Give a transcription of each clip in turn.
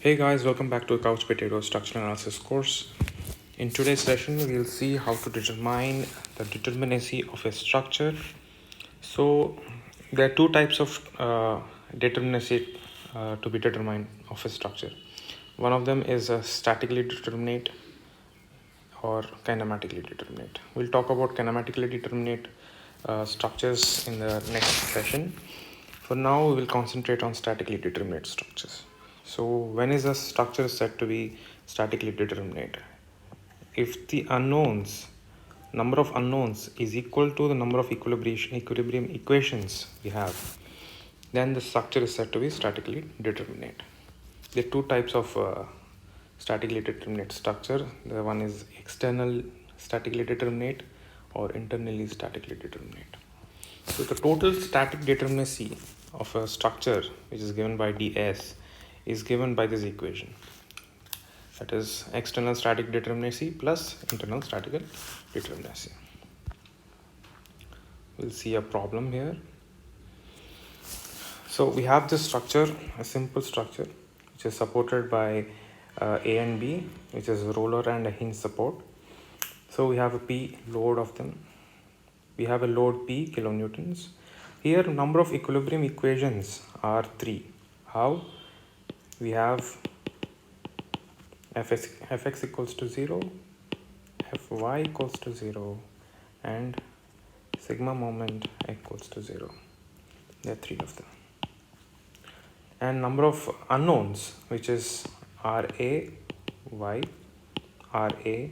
Hey guys, welcome back to Couch Potato Structural Analysis course. In today's session, we'll see how to determine the determinacy of a structure. So there are two types of determinacy to be determined of a structure. One of them is a statically determinate or kinematically determinate. We'll talk about kinematically determinate structures in the next session. For now, we will concentrate on statically determinate structures. So when is a structure said to be statically determinate? If the number of unknowns is equal to the number of equilibrium equations we have, then the structure is said to be statically determinate. There are two types of statically determinate structure. The one is external statically determinate or internally statically determinate. So the total static determinacy of a structure, which is given by ds, is given by this equation. That is external static determinacy plus internal statical determinacy. We'll see a problem here. So we have this structure, a simple structure, which is supported by A and B, which is a roller and a hinge support. So we have a P load of them. We have a load P kilonewtons. Here number of equilibrium equations are 3. How? We have fx equals to 0, fy equals to 0, and sigma moment equals to 0. There are 3 of them. And number of unknowns, which is RA y, RA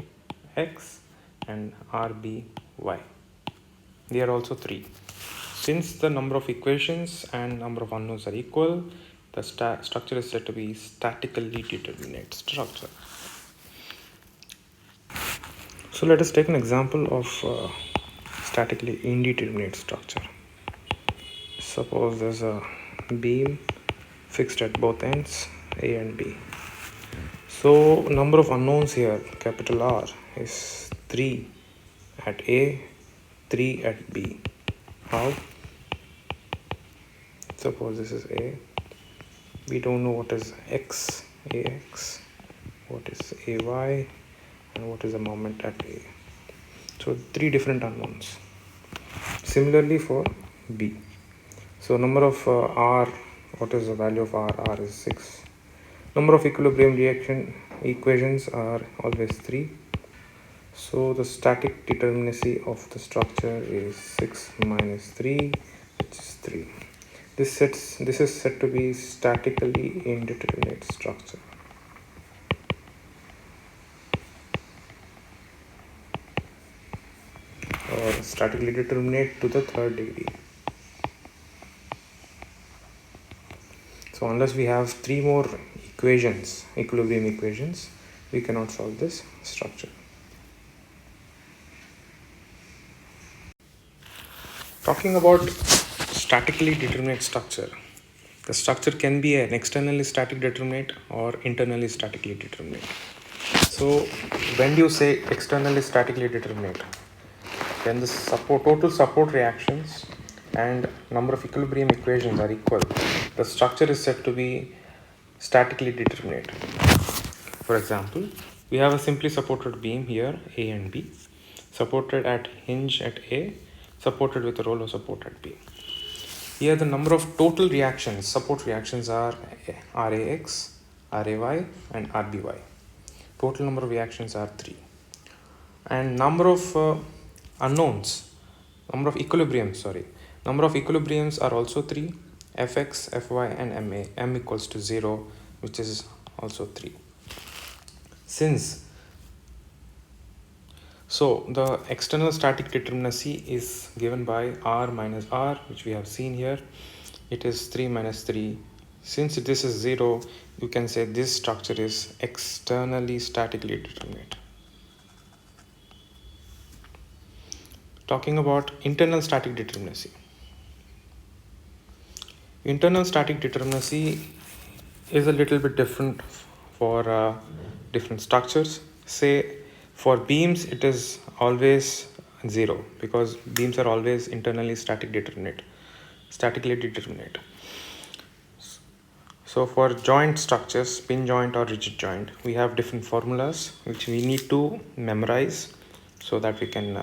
x, and RB y. They are also 3. Since the number of equations and number of unknowns are equal, the structure is said to be statically determinate structure. So let us take an example of statically indeterminate structure. Suppose there's a beam fixed at both ends, A and B. So number of unknowns here, capital R, is 3 at A, 3 at B. How? Suppose this is A. We don't know what is x, ax, what is ay, and what is the moment at A. So 3 different unknowns. Similarly for B. So number of R, what is the value of R? R is 6. Number of equilibrium equations are always 3. So the static determinacy of the structure is 6 minus 3, which is 3. This is said to be statically indeterminate structure. Or statically determinate to the third degree. So unless we have 3 more equations, equilibrium equations, we cannot solve this structure. Talking about statically determinate structure, the structure can be an externally static determinate or internally statically determinate. So when do you say externally statically determinate? When the total support reactions and number of equilibrium equations are equal, the structure is said to be statically determinate. For example, we have a simply supported beam here, A and B, supported at hinge at A, supported with a roller support at B. Here the number of total reactions, support reactions are RAX, RAY, and RBY. Total number of reactions are 3. And number of unknowns, number of equilibriums are also 3, fx, fy, and ma. M equals to 0, which is also 3. So the external static determinacy is given by R minus R, which we have seen here. It is 3 minus 3. Since this is 0, you can say this structure is externally statically determinate. Talking about internal static determinacy. Internal static determinacy is a little bit different for different structures. Say for beams, it is always 0 because beams are always internally statically determinate. So for joint structures, pin joint or rigid joint, we have different formulas which we need to memorize so that we can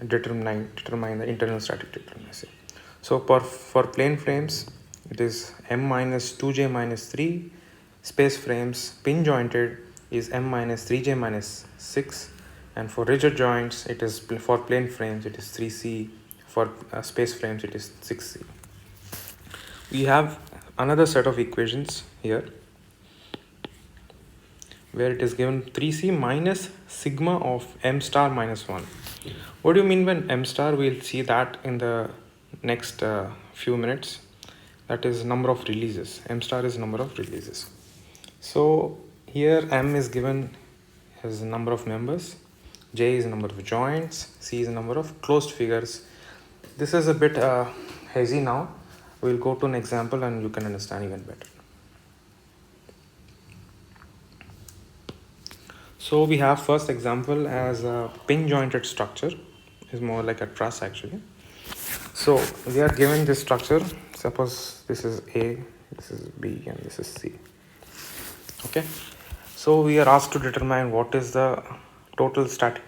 determine the internal static determinacy. So for plane frames, it is m minus 2j minus 3. Space frames pin jointed is m minus 3j minus 6. And for rigid joints, it is for plane frames, it is 3c. For space frames, it is 6c. We have another set of equations here where it is given 3c minus sigma of m star minus 1. What do you mean by m star? We'll see that in the next few minutes. That is number of releases. M star is number of releases. So here m is given as the number of members, j is the number of joints, c is the number of closed figures. This is a bit hazy now. We'll go to an example and you can understand even better. So we have first example as a pin jointed structure. Is more like a truss actually. So we are given this structure. Suppose this is A, this is B, and this is C. Okay. So we are asked to determine what is the total static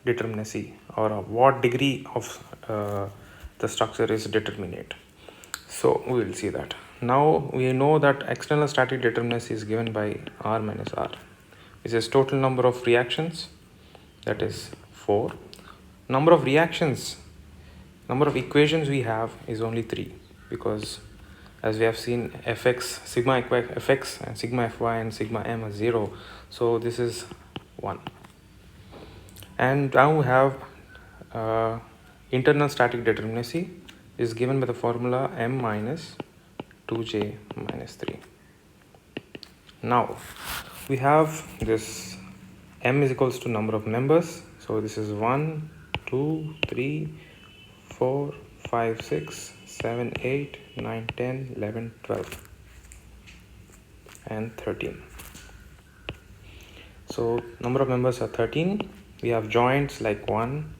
determinacy, or what degree of the structure is determinate. So we will see that. Now we know that external static determinacy is given by R minus R, which is total number of reactions, that is 4. Number of reactions, number of equations we have is only 3, because as we have seen, fx, sigma fx and sigma fy and sigma m are 0. So this is 1. And now we have internal static determinacy is given by the formula m minus 2j minus 3. Now we have this m is equals to number of members. So this is 1, 2, 3, 4, 5, 6, 7, 8, 9, 10, 11, 12 and 13. So number of members are 13. We have joints like 1,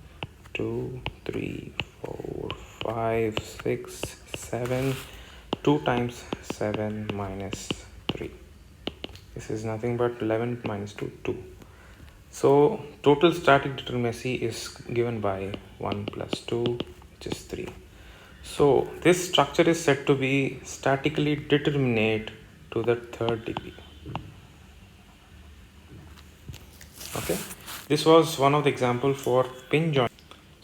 2, 3, 4, 5, 6, 7. 2 times 7 minus 3. This is nothing but 11 minus 2, 2. So total static determinacy is given by 1 plus 2, which is 3. So this structure is said to be statically determinate to the third degree. Okay, this was one of the example for pin joint.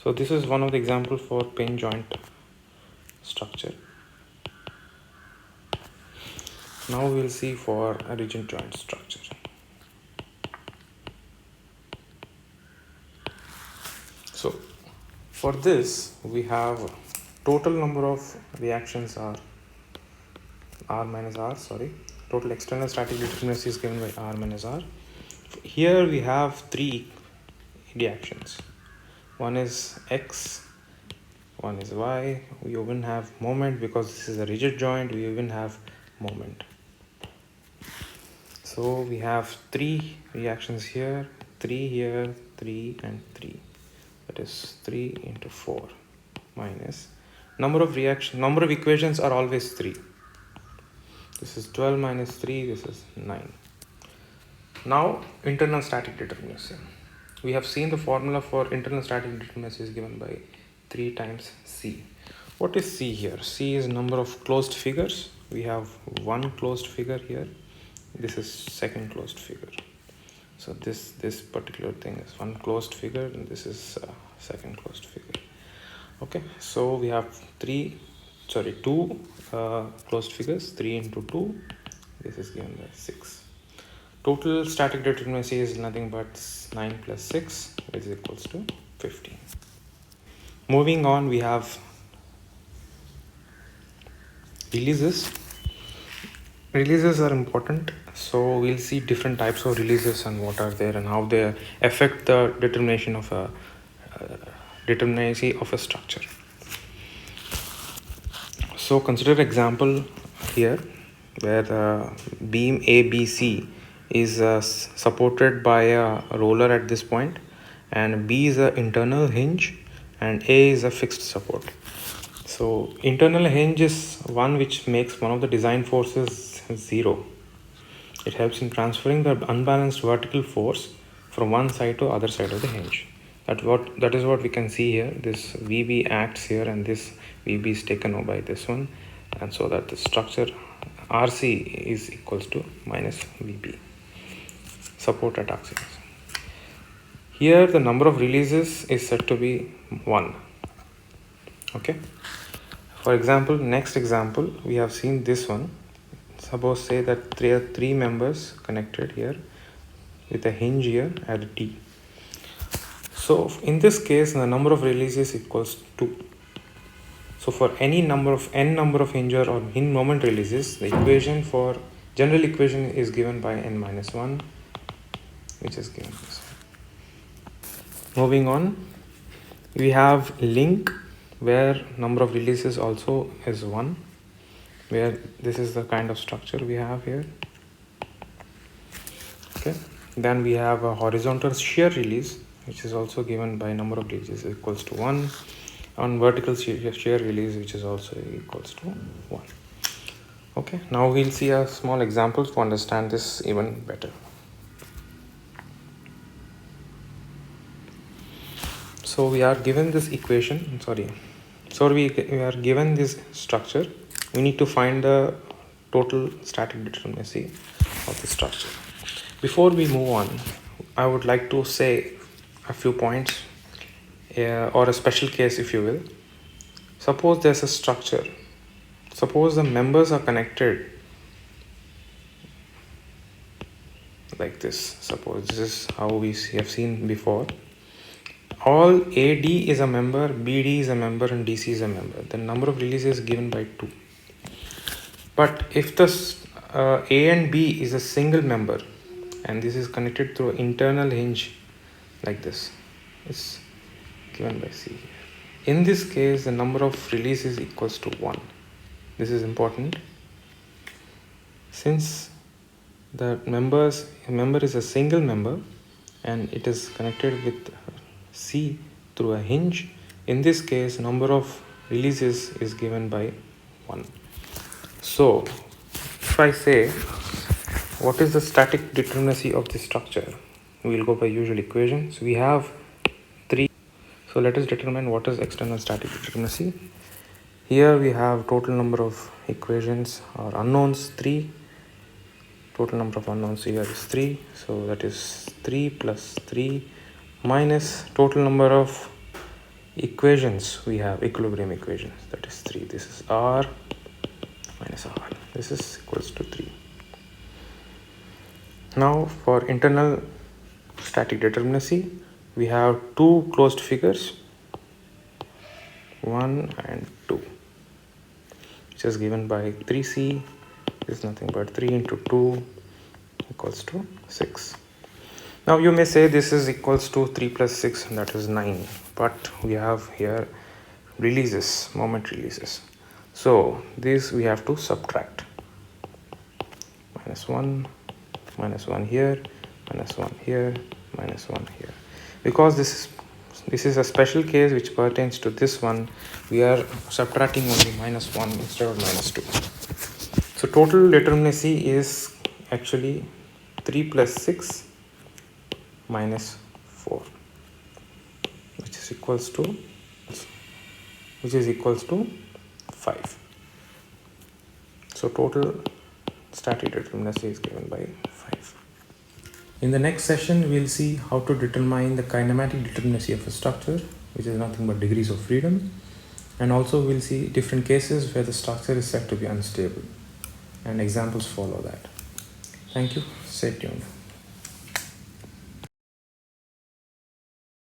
So this is one of the example for pin joint structure. Now we will see for a rigid joint structure. So for this we have total number of reactions are R minus R, total external static determinacy is given by R minus R. Here we have 3 reactions. One is X, one is Y. We even have moment because this is a rigid joint, we even have moment. So we have 3 reactions here, 3 here, 3 and 3. That is 3 into 4 minus number of equations are always 3. This is 12 minus 3, this is 9. Now internal static determinacy. We have seen the formula for internal static determinacy is given by 3 times C. What is C here? C is number of closed figures. We have one closed figure here. This is second closed figure. So this particular thing is one closed figure and this is second closed figure. Okay, so we have 2 closed figures, 3 into 2, this is given by 6. Total static determinacy is nothing but 9 plus 6, which is equals to 15. Moving on, we have releases. Releases are important, so we'll see different types of releases and what are there and how they affect the determination of a determinacy of a structure. So consider example here where the beam ABC is supported by a roller at this point, and B is an internal hinge and A is a fixed support. So So internal hinge is one which makes one of the design forces 0. It helps in transferring the unbalanced vertical force from one side to other side of the hinge. That is what we can see here. This VB acts here and this VB is taken over by this one, and so that the structure RC is equals to minus VB, support at axis. Here the number of releases is said to be 1. Okay. For example, next example, we have seen this one. Suppose say that there are 3 members connected here with a hinge here at D. So in this case, the number of releases equals 2. So for any number of n number of hinge or hinge moment releases, the equation for general equation is given by n minus 1, which is given this. Moving on, we have link where number of releases also is 1, where this is the kind of structure we have here. Okay. Then we have a horizontal shear release, which is also given by number of releases equals to 1, on vertical shear release, which is also equals to 1. Okay, now we'll see a small example to understand this even better. So we are given this equation, we are given this structure. We need to find the total static determinacy of the structure. Before we move on, I would like to say a few points or a special case, if you will. Suppose there's a structure. Suppose the members are connected like this. Suppose this is how we have seen before. All AD is a member, BD is a member, and DC is a member. The number of releases is given by 2. But if the A and B is a single member, and this is connected through internal hinge like this, it's given by C. In this case, the number of releases equals to 1. This is important. Since the member is a single member and it is connected with C through a hinge, in this case number of releases is given by 1. So if I say what is the static determinacy of this structure, we will go by usual equations. We have 3. So let us determine what is external static determinacy. Here we have total number of equations or unknowns 3. Total number of unknowns here is 3. So that is 3 plus 3 minus total number of equations. We have equilibrium equations, that is 3. This is R minus R. This is equals to 3. Now for internal static determinacy, we have 2 closed figures, 1 and 2, which is given by 3C. This is nothing but 3 into 2 equals to 6. Now you may say this is equals to 3 plus 6, and that is 9. But we have here releases, moment releases. So this we have to subtract. Minus 1 here, minus 1 here, minus 1 here. Because this is a special case which pertains to this one, we are subtracting only minus 1 instead of minus 2. So total determinacy is actually 3 plus 6 minus 4, which is equals to 5. So total static determinacy is given by 5. In the next session, we'll see how to determine the kinematic determinacy of a structure, which is nothing but degrees of freedom, and also we'll see different cases where the structure is said to be unstable, and examples follow that. Thank you. Stay tuned.